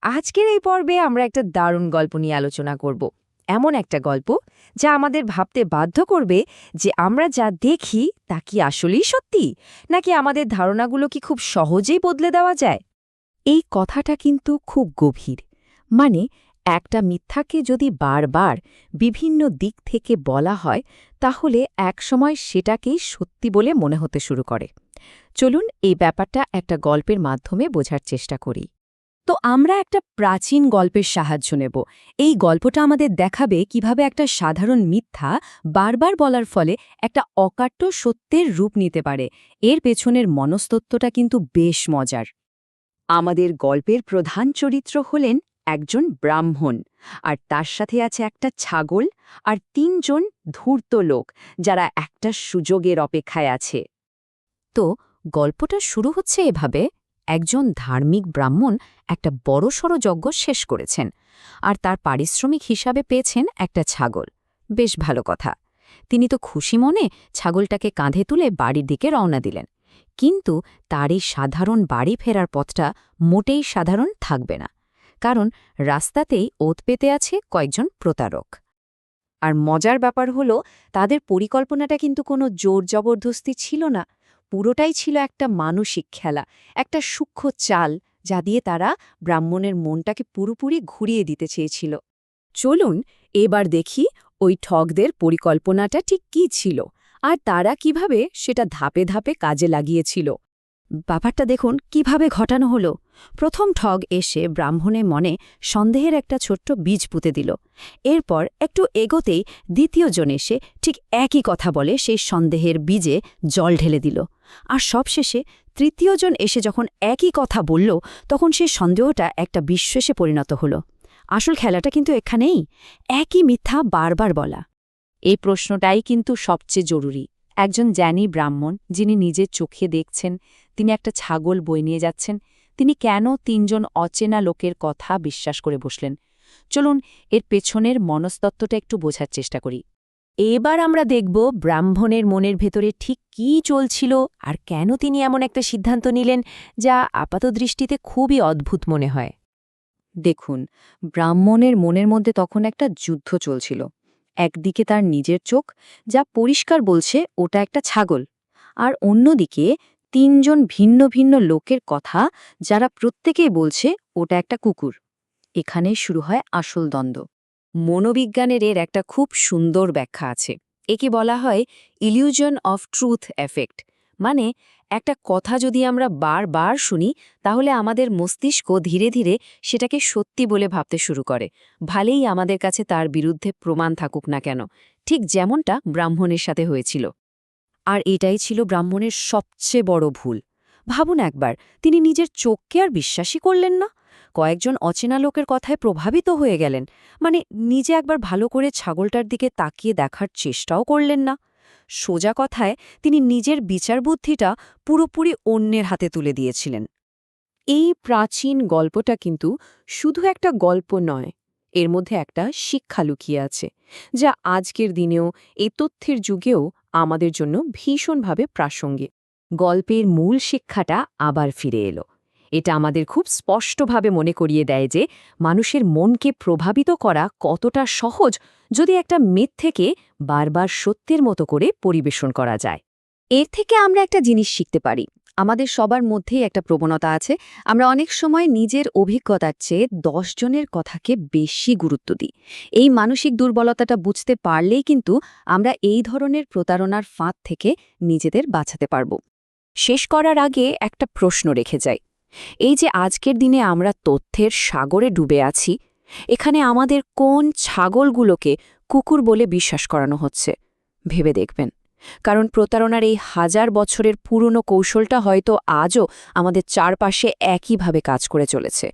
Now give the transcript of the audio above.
আজকের এই পর্বে আমরা একটা দারুণ গল্প নিয়ে আলোচনা করব। এমন একটা গল্প যা আমাদের ভাবতে বাধ্য করবে যে আমরা যা দেখি তা কি আসলেই সত্যি, নাকি আমাদের ধারণাগুলো কি খুব সহজেই বদলে দেওয়া যায়। এই কথাটা কিন্তু খুব গভীর। মানে একটা মিথ্যাকে যদি বারবার বিভিন্ন দিক থেকে বলা হয় তাহলে একসময় সেটাকেই সত্যি বলে মনে হতে শুরু করে। চলুন এই ব্যাপারটা একটা গল্পের মাধ্যমে বোঝার চেষ্টা করি। তো আমরা একটা প্রাচীন গল্পের সাহায্য নেব। এই গল্পটা আমাদের দেখাবে কিভাবে একটা সাধারণ মিথ্যা বারবার বলার ফলে একটা অকাট্য সত্যের রূপ নিতে পারে। এর পেছনের মনস্তত্ত্বটা কিন্তু বেশ মজার। আমাদের গল্পের প্রধান চরিত্র হলেন একজন ব্রাহ্মণ, আর তার সাথে আছে একটা ছাগল আর ৩ জন ধূর্ত লোক যারা একটা সুযোগের অপেক্ষায় আছে। তো গল্পটা শুরু হচ্ছে এভাবে। একজন ধার্মিক ব্রাহ্মণ একটা বড়সড় যজ্ঞ শেষ করেছেন, আর তার পারিশ্রমিক হিসাবে পেয়েছেন একটা ছাগল। বেশ ভালো কথা। তিনি তো খুশি মনে ছাগলটাকে কাঁধে তুলে বাড়ির দিকে রওনা দিলেন। কিন্তু তার এই সাধারণ বাড়ি ফেরার পথটা মোটেই সাধারণ থাকবে না, কারণ রাস্তাতেই ওত পেতে আছে কয়েকজন প্রতারক। আর মজার ব্যাপার হলো, তাদের পরিকল্পনাটা কিন্তু কোনো জোর জবরদস্তি ছিল না। পুরোটাই ছিল একটা মানসিক খেলা, একটা সূক্ষ্ম চাল, যা দিয়ে তারা ব্রাহ্মণের মনটাকে পুরোপুরি ঘুরিয়ে দিতে চেয়েছিল। চলুন এবার দেখি ওই ঠগদের পরিকল্পনাটা ঠিক কী ছিল, আর তারা কিভাবে সেটা ধাপে ধাপে কাজে লাগিয়েছিল। ব্যাপারটা দেখুন কিভাবে ঘটানো হলো। প্রথম ঠগ এসে ব্রাহ্মণের মনে সন্দেহের একটা ছোট্ট বীজ পুঁতে দিল। এরপর একটু এগোতেই দ্বিতীয়জন এসে ঠিক একই কথা বলে সেই সন্দেহের বীজে জল ঢেলে দিল। আর সবশেষে তৃতীয়জন এসে যখন একই কথা বলল, তখন সেই সন্দেহটা একটা বিশ্বাসে পরিণত হলো। আসল খেলাটা কিন্তু এখানেই, একই মিথ্যা বারবার বলা। এই প্রশ্নটাই কিন্তু সবচেয়ে জরুরি। একজন জ্ঞানী ব্রাহ্মণ, যিনি নিজের চোখে দেখছেন তিনি একটা ছাগল বয়ে নিয়ে যাচ্ছেন, তিনি কেন ৩ জন অচেনা লোকের কথা বিশ্বাস করে বসলেন? চলুন এর পেছনের মনস্তত্ত্বটা একটু বোঝার চেষ্টা করি। এবার আমরা দেখব ব্রাহ্মণের মনের ভেতরে ঠিক কী চলছিল আর কেন তিনি এমন একটা সিদ্ধান্ত নিলেন যা আপাতদৃষ্টিতে খুবই অদ্ভুত মনে হয়। দেখুন, ব্রাহ্মণের মনের মধ্যে তখন একটা যুদ্ধ চলছিল। একদিকে তার নিজের চোখ, যা পরিষ্কার বলছে ওটা একটা ছাগল, আর অন্যদিকে ৩ জন ভিন্ন ভিন্ন লোকের কথা, যারা প্রত্যেকেই বলছে ওটা একটা কুকুর। এখানে শুরু হয় আসল দ্বন্দ্ব। মনোবিজ্ঞানের এর একটা খুব সুন্দর ব্যাখ্যা আছে। একে বলা হয় ইলিউশন অফ ট্রুথ এফেক্ট। মানে একটা কথা যদি আমরা বারবার শুনি, তাহলে আমাদের মস্তিষ্ক ধীরে ধীরে সেটাকে সত্যি বলে ভাবতে শুরু করে, ভালেই আমাদের কাছে তার বিরুদ্ধে প্রমাণ থাকুক না কেন। ঠিক যেমনটা ব্রাহ্মণের সাথে হয়েছিল। আর এটাই ছিল ব্রাহ্মণের সবচেয়ে বড় ভুল। ভাবুন একবার, তিনি নিজের চোখকে আর বিশ্বাসই করলেন না। কয়েকজন অচেনা লোকের কথায় প্রভাবিত হয়ে গেলেন। মানে নিজে একবার ভালো করে ছাগলটার দিকে তাকিয়ে দেখার চেষ্টাও করলেন না। সোজা কথায় তিনি নিজের বিচারবুদ্ধিটা পুরোপুরি অন্যের হাতে তুলে দিয়েছিলেন। এই প্রাচীন গল্পটা কিন্তু শুধু একটা গল্প নয়, এর মধ্যে একটা শিক্ষা লুকিয়ে আছে, যা আজকের দিনেও এই তথ্যের যুগেও আমাদের জন্য ভীষণভাবে প্রাসঙ্গিক। গল্পের মূল শিক্ষাটা আবার ফিরে এলো। এটা আমাদের খুব স্পষ্টভাবে মনে করিয়ে দেয় যে মানুষের মনকে প্রভাবিত করা কতটা সহজ, যদি একটা মিথ্যেকে বারবার সত্যের মতো করে পরিবেশন করা যায়। এর থেকে আমরা একটা জিনিস শিখতে পারি। আমাদের সবার মধ্যেই একটা প্রবণতা আছে, আমরা অনেক সময় নিজের অভিজ্ঞতার চেয়ে ১০ জনের কথাকে বেশি গুরুত্ব দিই। এই মানসিক দুর্বলতাটা বুঝতে পারলেই কিন্তু আমরা এই ধরনের প্রতারণার ফাঁদ থেকে নিজেদের বাঁচাতে পারব। শেষ করার আগে একটা প্রশ্ন রেখে যাই। এই যে আজকের দিনে আমরা তথ্যের সাগরে ডুবে আছি, এখানে আমাদের কোন ছাগলগুলোকে কুকুর বলে বিশ্বাস করানো হচ্ছে ভেবে দেখবেন। কারণ প্রতারণার এই ১০০০ বছরের পুরনো কৌশলটা হয়তো আজও আমাদের চারপাশে একইভাবে কাজ করে চলেছে।